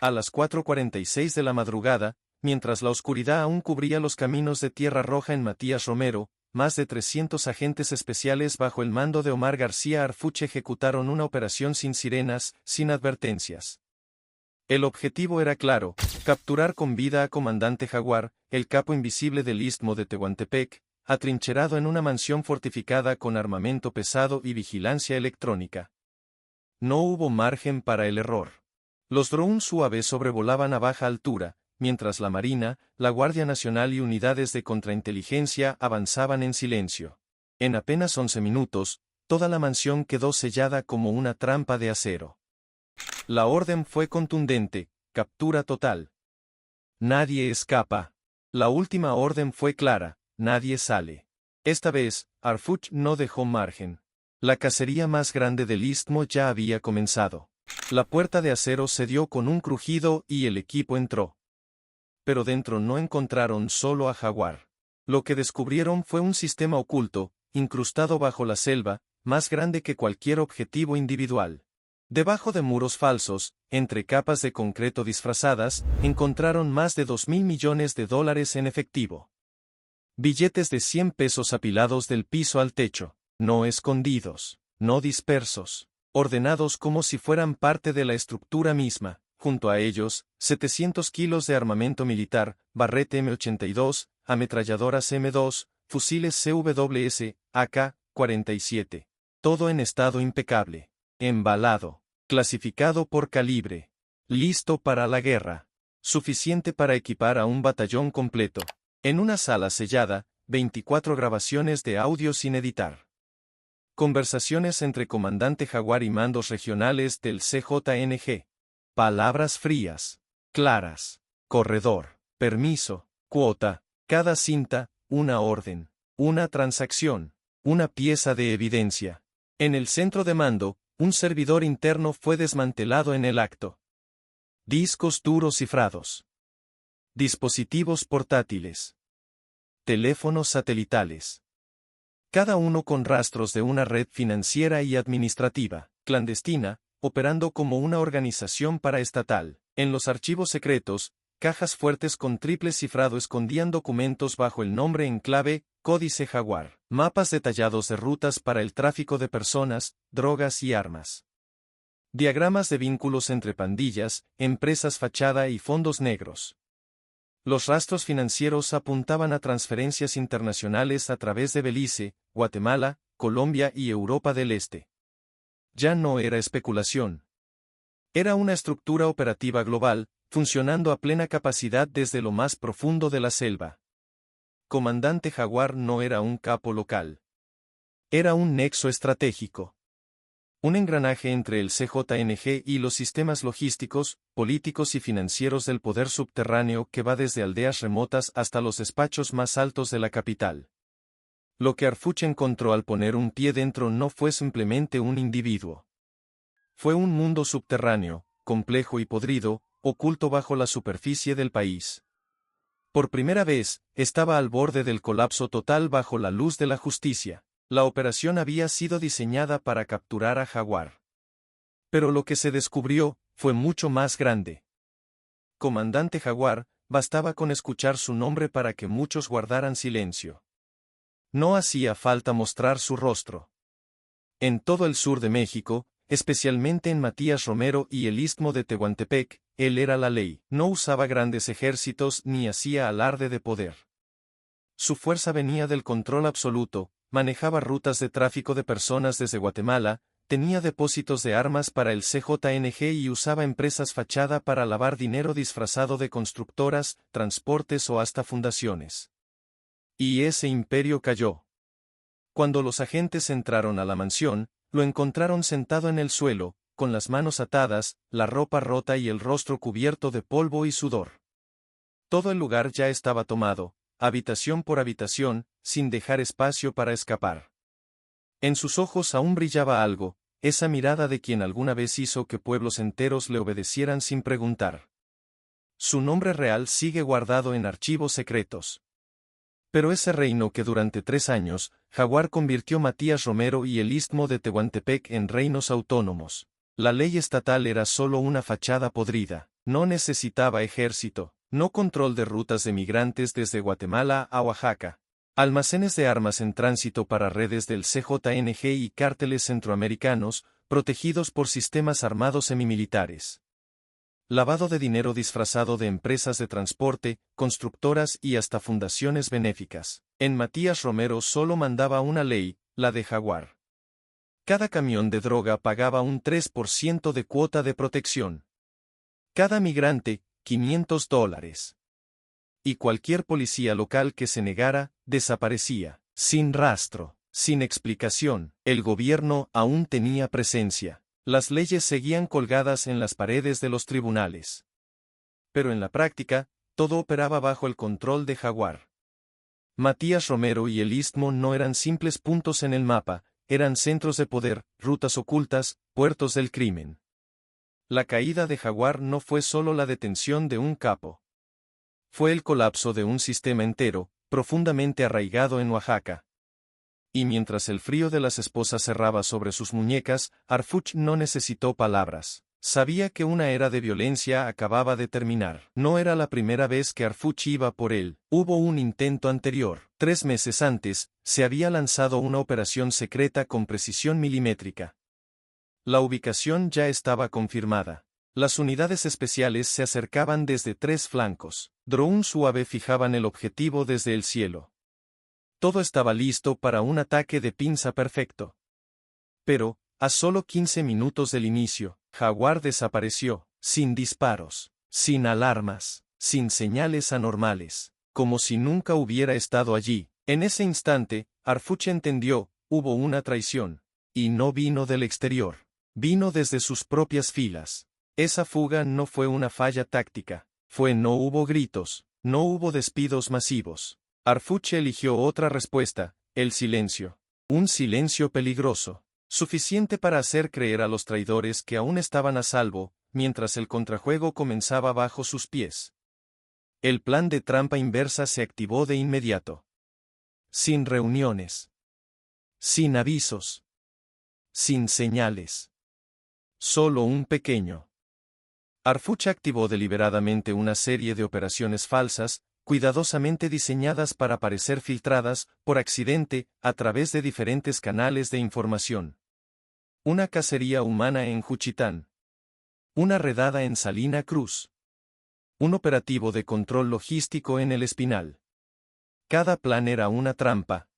A las 4:46 de la madrugada, mientras la oscuridad aún cubría los caminos de Tierra Roja en Matías Romero, más de 300 agentes especiales bajo el mando de Omar García Harfuch ejecutaron una operación sin sirenas, sin advertencias. El objetivo era claro: capturar con vida a Comandante Jaguar, el capo invisible del Istmo de Tehuantepec, atrincherado en una mansión fortificada con armamento pesado y vigilancia electrónica. No hubo margen para el error. Los drones suaves sobrevolaban a baja altura, mientras la Marina, la Guardia Nacional y unidades de contrainteligencia avanzaban en silencio. En apenas 11 minutos, toda la mansión quedó sellada como una trampa de acero. La orden fue contundente: captura total. Nadie escapa. La última orden fue clara: nadie sale. Esta vez, Harfuch no dejó margen. La cacería más grande del Istmo ya había comenzado. La puerta de acero cedió con un crujido y el equipo entró. Pero dentro no encontraron solo a Jaguar. Lo que descubrieron fue un sistema oculto, incrustado bajo la selva, más grande que cualquier objetivo individual. Debajo de muros falsos, entre capas de concreto disfrazadas, encontraron más de $2.000 millones en efectivo. Billetes de 100 pesos apilados del piso al techo, no escondidos, no dispersos, ordenados como si fueran parte de la estructura misma. Junto a ellos, 700 kilos de armamento militar, Barrett M82, ametralladoras M2, fusiles CWS, AK-47. Todo en estado impecable. Embalado. Clasificado por calibre. Listo para la guerra. Suficiente para equipar a un batallón completo. En una sala sellada, 24 grabaciones de audio sin editar. Conversaciones entre Comandante Jaguar y mandos regionales del CJNG. Palabras frías, claras: corredor, permiso, cuota, cada cinta, una orden, una transacción, una pieza de evidencia. En el centro de mando, un servidor interno fue desmantelado en el acto. Discos duros cifrados. Dispositivos portátiles. Teléfonos satelitales. Cada uno con rastros de una red financiera y administrativa, clandestina, operando como una organización paraestatal. En los archivos secretos, cajas fuertes con triple cifrado escondían documentos bajo el nombre en clave, Códice Jaguar, mapas detallados de rutas para el tráfico de personas, drogas y armas. Diagramas de vínculos entre pandillas, empresas fachada y fondos negros. Los rastros financieros apuntaban a transferencias internacionales a través de Belice, Guatemala, Colombia y Europa del Este. Ya no era especulación. Era una estructura operativa global, funcionando a plena capacidad desde lo más profundo de la selva. Comandante Jaguar no era un capo local. Era un nexo estratégico. Un engranaje entre el CJNG y los sistemas logísticos, políticos y financieros del poder subterráneo que va desde aldeas remotas hasta los despachos más altos de la capital. Lo que Harfuch encontró al poner un pie dentro no fue simplemente un individuo. Fue un mundo subterráneo, complejo y podrido, oculto bajo la superficie del país. Por primera vez, estaba al borde del colapso total bajo la luz de la justicia. La operación había sido diseñada para capturar a Jaguar. Pero lo que se descubrió fue mucho más grande. Comandante Jaguar, bastaba con escuchar su nombre para que muchos guardaran silencio. No hacía falta mostrar su rostro. En todo el sur de México, especialmente en Matías Romero y el Istmo de Tehuantepec, él era la ley. No usaba grandes ejércitos ni hacía alarde de poder. Su fuerza venía del control absoluto, manejaba rutas de tráfico de personas desde Guatemala, tenía depósitos de armas para el CJNG y usaba empresas fachada para lavar dinero disfrazado de constructoras, transportes o hasta fundaciones. Y ese imperio cayó. Cuando los agentes entraron a la mansión, lo encontraron sentado en el suelo, con las manos atadas, la ropa rota y el rostro cubierto de polvo y sudor. Todo el lugar ya estaba tomado, habitación por habitación, sin dejar espacio para escapar. En sus ojos aún brillaba algo, esa mirada de quien alguna vez hizo que pueblos enteros le obedecieran sin preguntar. Su nombre real sigue guardado en archivos secretos. Pero ese reino que durante 3 años, Jaguar convirtió Matías Romero y el Istmo de Tehuantepec en reinos autónomos. La ley estatal era solo una fachada podrida. No necesitaba ejército, no control de rutas de migrantes desde Guatemala a Oaxaca. Almacenes de armas en tránsito para redes del CJNG y cárteles centroamericanos, protegidos por sistemas armados semimilitares. Lavado de dinero disfrazado de empresas de transporte, constructoras y hasta fundaciones benéficas. En Matías Romero solo mandaba una ley, la de Jaguar. Cada camión de droga pagaba un 3% de cuota de protección. Cada migrante, $500. Y cualquier policía local que se negara, desaparecía, sin rastro, sin explicación. El gobierno aún tenía presencia. Las leyes seguían colgadas en las paredes de los tribunales. Pero en la práctica, todo operaba bajo el control de Jaguar. Matías Romero y el Istmo no eran simples puntos en el mapa, eran centros de poder, rutas ocultas, puertos del crimen. La caída de Jaguar no fue solo la detención de un capo. Fue el colapso de un sistema entero, profundamente arraigado en Oaxaca. Y mientras el frío de las esposas cerraba sobre sus muñecas, Harfuch no necesitó palabras. Sabía que una era de violencia acababa de terminar. No era la primera vez que Harfuch iba por él. Hubo un intento anterior. 3 meses antes, se había lanzado una operación secreta con precisión milimétrica. La ubicación ya estaba confirmada. Las unidades especiales se acercaban desde 3 flancos. Drone suave fijaban el objetivo desde el cielo. Todo estaba listo para un ataque de pinza perfecto. Pero, a solo 15 minutos del inicio, Jaguar desapareció, sin disparos, sin alarmas, sin señales anormales, como si nunca hubiera estado allí. En ese instante, Harfuch entendió, hubo una traición. Y no vino del exterior. Vino desde sus propias filas. Esa fuga no fue una falla táctica. No hubo gritos, no hubo despidos masivos. Harfuch eligió otra respuesta, el silencio. Un silencio peligroso. Suficiente para hacer creer a los traidores que aún estaban a salvo, mientras el contrajuego comenzaba bajo sus pies. El plan de trampa inversa se activó de inmediato. Sin reuniones. Sin avisos. Sin señales. Solo un pequeño. Harfuch activó deliberadamente una serie de operaciones falsas, cuidadosamente diseñadas para parecer filtradas, por accidente, a través de diferentes canales de información. Una cacería humana en Juchitán. Una redada en Salina Cruz. Un operativo de control logístico en El Espinal. Cada plan era una trampa.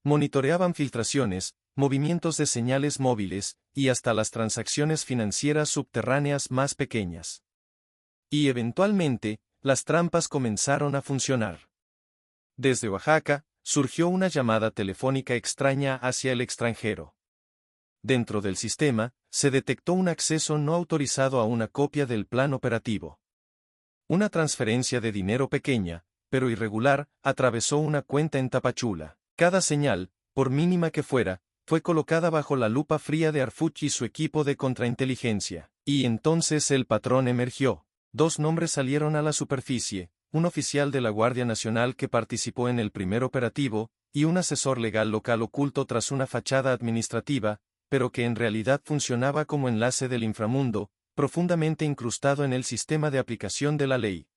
Monitoreaban filtraciones, movimientos de señales móviles, y hasta las transacciones financieras subterráneas más pequeñas. Y eventualmente, las trampas comenzaron a funcionar. Desde Oaxaca, surgió una llamada telefónica extraña hacia el extranjero. Dentro del sistema, se detectó un acceso no autorizado a una copia del plan operativo. Una transferencia de dinero pequeña, pero irregular, atravesó una cuenta en Tapachula. Cada señal, por mínima que fuera, fue colocada bajo la lupa fría de Harfuch y su equipo de contrainteligencia. Y entonces el patrón emergió. 2 nombres salieron a la superficie, un oficial de la Guardia Nacional que participó en el primer operativo, y un asesor legal local oculto tras una fachada administrativa, pero que en realidad funcionaba como enlace del inframundo, profundamente incrustado en el sistema de aplicación de la ley.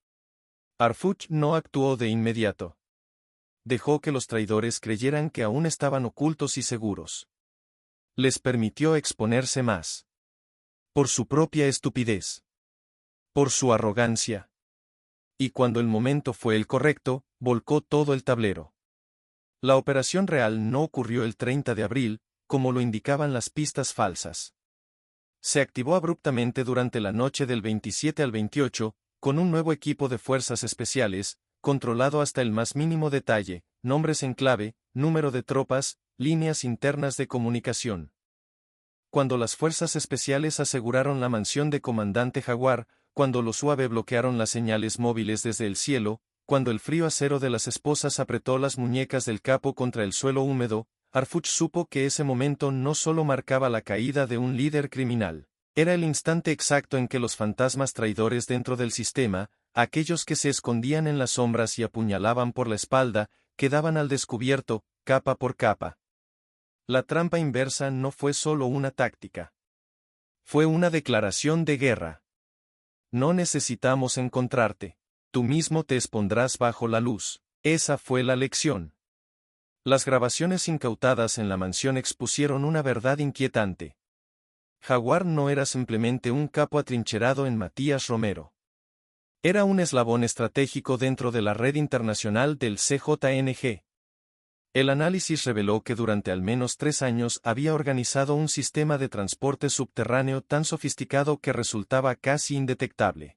Harfuch no actuó de inmediato. Dejó que los traidores creyeran que aún estaban ocultos y seguros. Les permitió exponerse más. Por su propia estupidez. Por su arrogancia. Y cuando el momento fue el correcto, volcó todo el tablero. La operación real no ocurrió el 30 de abril, como lo indicaban las pistas falsas. Se activó abruptamente durante la noche del 27 al 28, con un nuevo equipo de fuerzas especiales, controlado hasta el más mínimo detalle, nombres en clave, número de tropas, líneas internas de comunicación. Cuando las fuerzas especiales aseguraron la mansión de Comandante Jaguar, cuando los UAV bloquearon las señales móviles desde el cielo, cuando el frío acero de las esposas apretó las muñecas del capo contra el suelo húmedo, Harfuch supo que ese momento no solo marcaba la caída de un líder criminal. Era el instante exacto en que los fantasmas traidores dentro del sistema, aquellos que se escondían en las sombras y apuñalaban por la espalda, quedaban al descubierto, capa por capa. La trampa inversa no fue solo una táctica. Fue una declaración de guerra. No necesitamos encontrarte. Tú mismo te expondrás bajo la luz. Esa fue la lección. Las grabaciones incautadas en la mansión expusieron una verdad inquietante. Jaguar no era simplemente un capo atrincherado en Matías Romero. Era un eslabón estratégico dentro de la red internacional del CJNG. El análisis reveló que durante al menos 3 años había organizado un sistema de transporte subterráneo tan sofisticado que resultaba casi indetectable.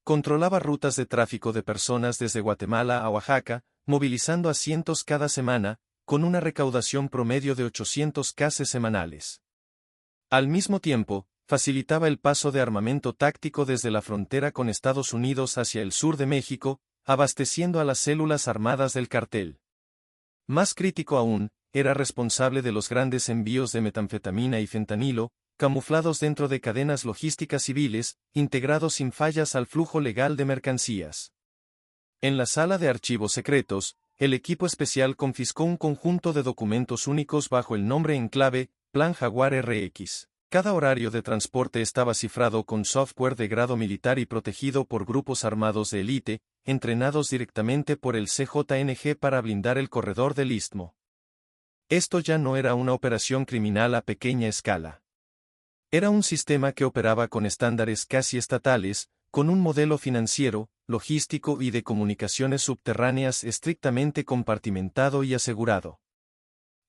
Controlaba rutas de tráfico de personas desde Guatemala a Oaxaca, movilizando a cientos cada semana, con una recaudación promedio de 800 cases semanales. Al mismo tiempo, facilitaba el paso de armamento táctico desde la frontera con Estados Unidos hacia el sur de México, abasteciendo a las células armadas del cartel. Más crítico aún, era responsable de los grandes envíos de metanfetamina y fentanilo, camuflados dentro de cadenas logísticas civiles, integrados sin fallas al flujo legal de mercancías. En la sala de archivos secretos, el equipo especial confiscó un conjunto de documentos únicos bajo el nombre en clave, Plan Jaguar RX. Cada horario de transporte estaba cifrado con software de grado militar y protegido por grupos armados de élite, entrenados directamente por el CJNG para blindar el corredor del Istmo. Esto ya no era una operación criminal a pequeña escala. Era un sistema que operaba con estándares casi estatales, con un modelo financiero, logístico y de comunicaciones subterráneas estrictamente compartimentado y asegurado.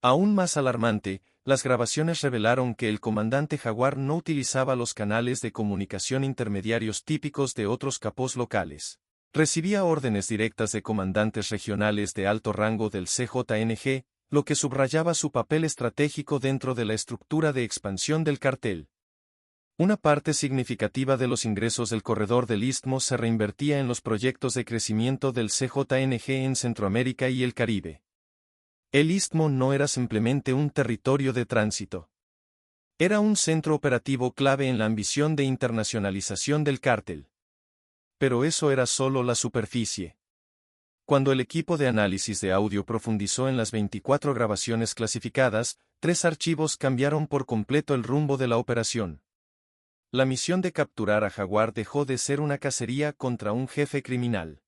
Aún más alarmante, las grabaciones revelaron que el comandante Jaguar no utilizaba los canales de comunicación intermediarios típicos de otros capos locales. Recibía órdenes directas de comandantes regionales de alto rango del CJNG, lo que subrayaba su papel estratégico dentro de la estructura de expansión del cartel. Una parte significativa de los ingresos del corredor del Istmo se reinvertía en los proyectos de crecimiento del CJNG en Centroamérica y el Caribe. El Istmo no era simplemente un territorio de tránsito. Era un centro operativo clave en la ambición de internacionalización del cártel. Pero eso era solo la superficie. Cuando el equipo de análisis de audio profundizó en las 24 grabaciones clasificadas, 3 archivos cambiaron por completo el rumbo de la operación. La misión de capturar a Jaguar dejó de ser una cacería contra un jefe criminal.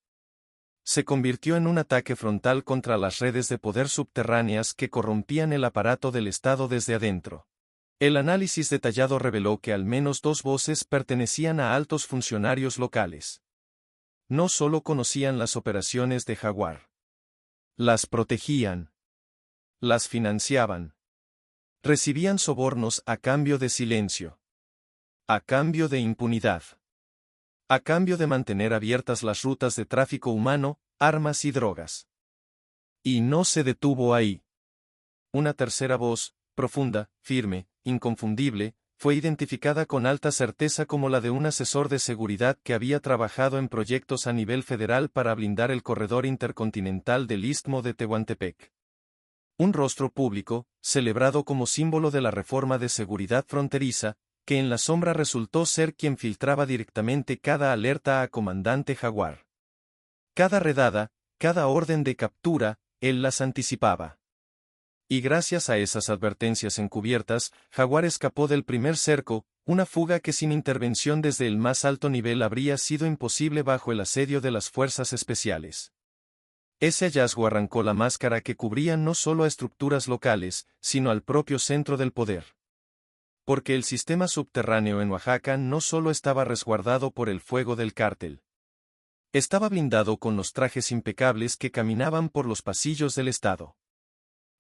Se convirtió en un ataque frontal contra las redes de poder subterráneas que corrompían el aparato del Estado desde adentro. El análisis detallado reveló que al menos 2 voces pertenecían a altos funcionarios locales. No solo conocían las operaciones de Jaguar. Las protegían. Las financiaban. Recibían sobornos a cambio de silencio. A cambio de impunidad. A cambio de mantener abiertas las rutas de tráfico humano, armas y drogas. Y no se detuvo ahí. Una tercera voz, profunda, firme, inconfundible, fue identificada con alta certeza como la de un asesor de seguridad que había trabajado en proyectos a nivel federal para blindar el corredor intercontinental del Istmo de Tehuantepec. Un rostro público, celebrado como símbolo de la reforma de seguridad fronteriza, que en la sombra resultó ser quien filtraba directamente cada alerta a comandante Jaguar. Cada redada, cada orden de captura, él las anticipaba. Y gracias a esas advertencias encubiertas, Jaguar escapó del primer cerco, una fuga que sin intervención desde el más alto nivel habría sido imposible bajo el asedio de las fuerzas especiales. Ese hallazgo arrancó la máscara que cubría no solo a estructuras locales, sino al propio centro del poder. Porque el sistema subterráneo en Oaxaca no solo estaba resguardado por el fuego del cártel. Estaba blindado con los trajes impecables que caminaban por los pasillos del Estado.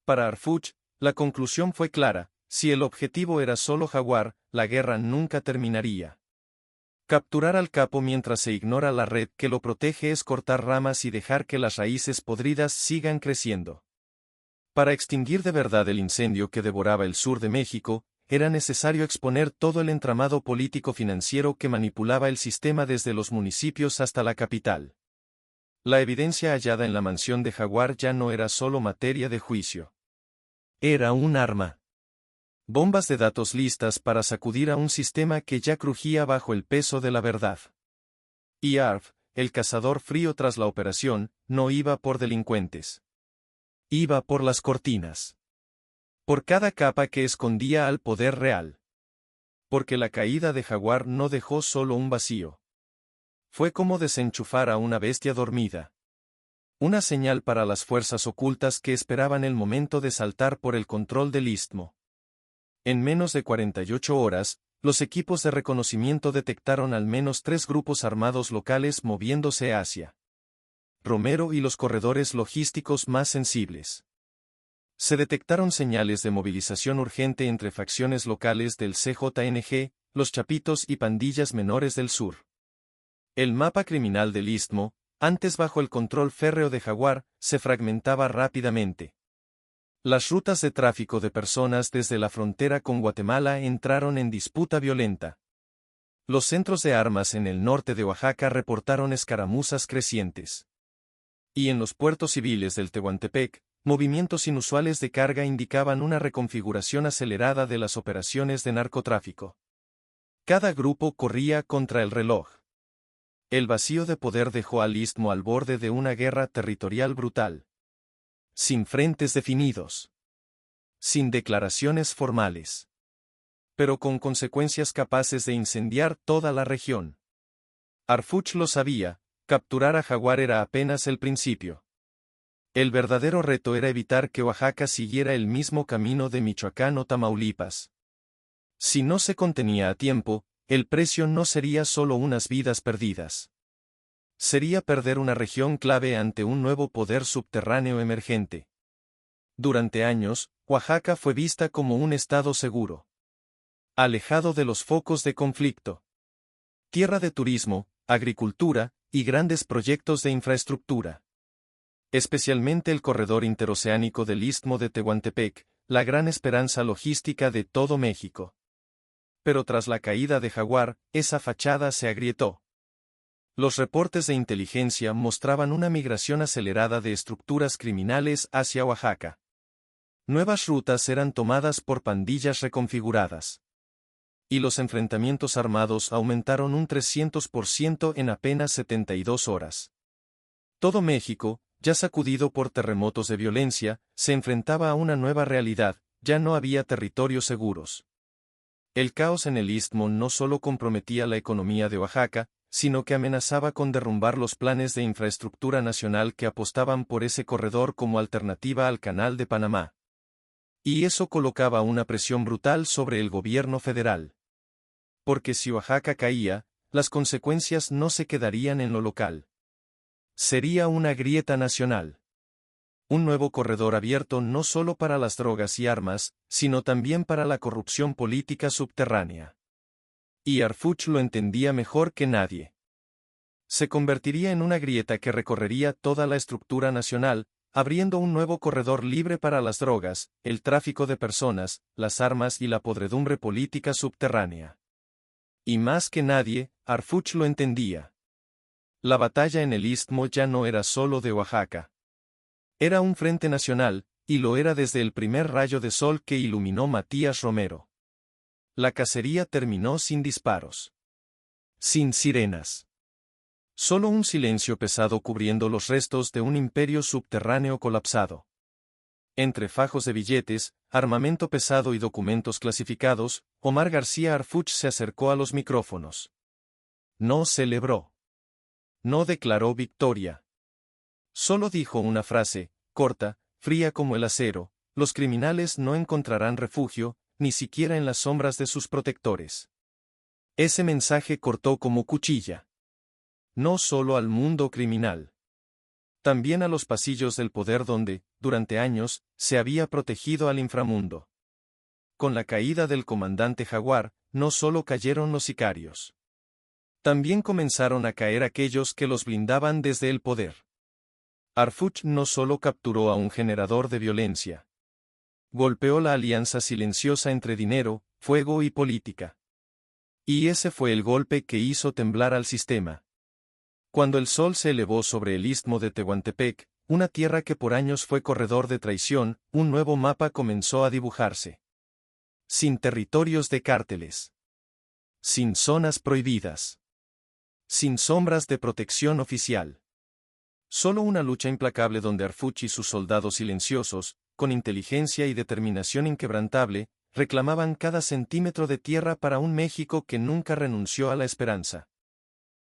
Para Harfuch, la conclusión fue clara: si el objetivo era solo Jaguar, la guerra nunca terminaría. Capturar al capo mientras se ignora la red que lo protege es cortar ramas y dejar que las raíces podridas sigan creciendo. Para extinguir de verdad el incendio que devoraba el sur de México, era necesario exponer todo el entramado político-financiero que manipulaba el sistema desde los municipios hasta la capital. La evidencia hallada en la mansión de Jaguar ya no era solo materia de juicio. Era un arma. Bombas de datos listas para sacudir a un sistema que ya crujía bajo el peso de la verdad. Y Arf, el cazador frío tras la operación, no iba por delincuentes. Iba por las cortinas. Por cada capa que escondía al poder real. Porque la caída de Jaguar no dejó solo un vacío. Fue como desenchufar a una bestia dormida. Una señal para las fuerzas ocultas que esperaban el momento de saltar por el control del istmo. En menos de 48 horas, los equipos de reconocimiento detectaron al menos 3 grupos armados locales moviéndose hacia Romero y los corredores logísticos más sensibles. Se detectaron señales de movilización urgente entre facciones locales del CJNG, los Chapitos y pandillas menores del sur. El mapa criminal del istmo, antes bajo el control férreo de Jaguar, se fragmentaba rápidamente. Las rutas de tráfico de personas desde la frontera con Guatemala entraron en disputa violenta. Los centros de armas en el norte de Oaxaca reportaron escaramuzas crecientes. Y en los puertos civiles del Tehuantepec, movimientos inusuales de carga indicaban una reconfiguración acelerada de las operaciones de narcotráfico. Cada grupo corría contra el reloj. El vacío de poder dejó al istmo al borde de una guerra territorial brutal. Sin frentes definidos. Sin declaraciones formales. Pero con consecuencias capaces de incendiar toda la región. Harfuch lo sabía, capturar a Jaguar era apenas el principio. El verdadero reto era evitar que Oaxaca siguiera el mismo camino de Michoacán o Tamaulipas. Si no se contenía a tiempo, el precio no sería solo unas vidas perdidas. Sería perder una región clave ante un nuevo poder subterráneo emergente. Durante años, Oaxaca fue vista como un estado seguro. Alejado de los focos de conflicto. Tierra de turismo, agricultura, y grandes proyectos de infraestructura. Especialmente el corredor interoceánico del Istmo de Tehuantepec, la gran esperanza logística de todo México. Pero tras la caída de Jaguar, esa fachada se agrietó. Los reportes de inteligencia mostraban una migración acelerada de estructuras criminales hacia Oaxaca. Nuevas rutas eran tomadas por pandillas reconfiguradas. Y los enfrentamientos armados aumentaron un 300% en apenas 72 horas. Todo México, ya sacudido por terremotos de violencia, se enfrentaba a una nueva realidad, ya no había territorios seguros. El caos en el istmo no solo comprometía la economía de Oaxaca, sino que amenazaba con derrumbar los planes de infraestructura nacional que apostaban por ese corredor como alternativa al Canal de Panamá. Y eso colocaba una presión brutal sobre el gobierno federal. Porque si Oaxaca caía, las consecuencias no se quedarían en lo local. Sería una grieta nacional. Un nuevo corredor abierto no solo para las drogas y armas, sino también para la corrupción política subterránea. Y Harfuch lo entendía mejor que nadie. Se convertiría en una grieta que recorrería toda la estructura nacional, abriendo un nuevo corredor libre para las drogas, el tráfico de personas, las armas y la podredumbre política subterránea. Y más que nadie, Harfuch lo entendía. La batalla en el istmo ya no era solo de Oaxaca. Era un frente nacional, y lo era desde el primer rayo de sol que iluminó Matías Romero. La cacería terminó sin disparos. Sin sirenas. Solo un silencio pesado cubriendo los restos de un imperio subterráneo colapsado. Entre fajos de billetes, armamento pesado y documentos clasificados, Omar García Harfuch se acercó a los micrófonos. No celebró. No declaró victoria. Solo dijo una frase, corta, fría como el acero: los criminales no encontrarán refugio, ni siquiera en las sombras de sus protectores. Ese mensaje cortó como cuchilla. No solo al mundo criminal. También a los pasillos del poder donde, durante años, se había protegido al inframundo. Con la caída del comandante Jaguar, no solo cayeron los sicarios. También comenzaron a caer aquellos que los blindaban desde el poder. Harfuch no solo capturó a un generador de violencia. Golpeó la alianza silenciosa entre dinero, fuego y política. Y ese fue el golpe que hizo temblar al sistema. Cuando el sol se elevó sobre el istmo de Tehuantepec, una tierra que por años fue corredor de traición, un nuevo mapa comenzó a dibujarse. Sin territorios de cárteles. Sin zonas prohibidas. Sin sombras de protección oficial. Solo una lucha implacable donde Harfuch y sus soldados silenciosos, con inteligencia y determinación inquebrantable, reclamaban cada centímetro de tierra para un México que nunca renunció a la esperanza.